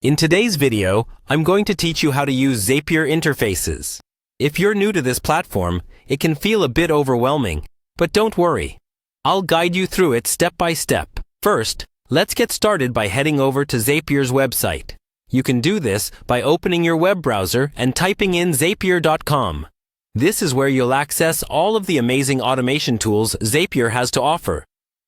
In today's video, I'm going to teach you how to use Zapier interfaces. If you're new to this platform, it can feel a bit overwhelming, but don't worry. I'll guide you through it step by step. First, let's get started by heading over to Zapier's website. You can do this by opening your web browser and typing in zapier.com. This is where you'll access all of the amazing automation tools Zapier has to offer.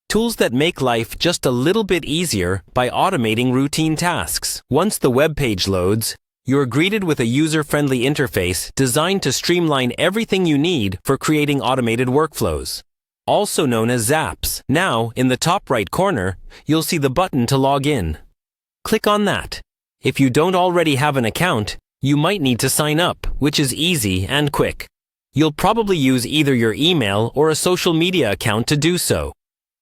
Tools that make life just a little bit easier by automating routine tasks. Once the web page loads, you're greeted with a user-friendly interface designed to streamline everything you need for creating automated workflows, also known as Zaps. Now, in the top right corner, you'll see the button to log in. Click on that. If you don't already have an account, you might need to sign up, which is easy and quick. You'll probably use either your email or a social media account to do so.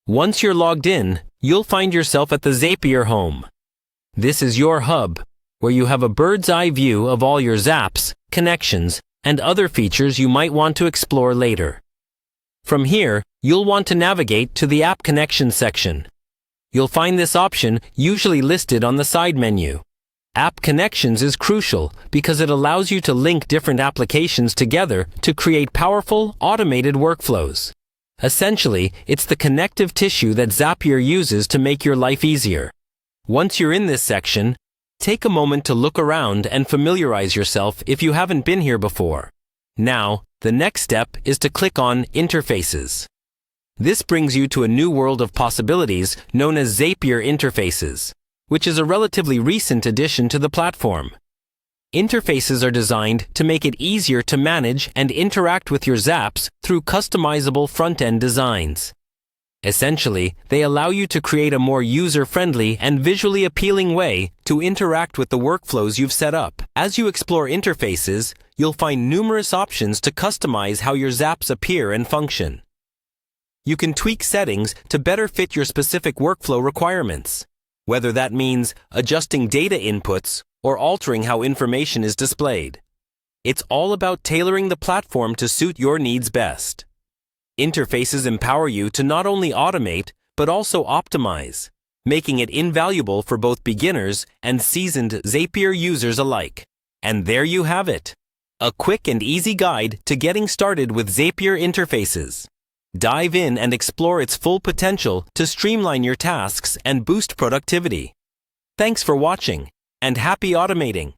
Once you're logged in, you'll find yourself at the Zapier home. This is your hub, where you have a bird's-eye view of all your Zaps, connections, and other features you might want to explore later. From here, you'll want to navigate to the App Connections section. You'll find this option usually listed on the side menu. App Connections is crucial because it allows you to link different applications together to create powerful, automated workflows. Essentially, it's the connective tissue that Zapier uses to make your life easier. Once you're in this section, take a moment to look around and familiarize yourself if you haven't been here before. Now, the next step is to click on Interfaces. This brings you to a new world of possibilities known as Zapier interfaces, which is a relatively recent addition to the platform. Interfaces are designed to make it easier to manage and interact with your Zaps through customizable front-end designs. Essentially, they allow you to create a more user-friendly and visually appealing way to interact with the workflows you've set up. As you explore interfaces, you'll find numerous options to customize how your Zaps appear and function. You can tweak settings to better fit your specific workflow requirements, whether that means adjusting data inputs or altering how information is displayed. It's all about tailoring the platform to suit your needs best. Interfaces empower you to not only automate, but also optimize, making it invaluable for both beginners and seasoned Zapier users alike. And there you have it, a quick and easy guide to getting started with Zapier interfaces. Dive in and explore its full potential to streamline your tasks and boost productivity. Thanks for watching, and happy automating!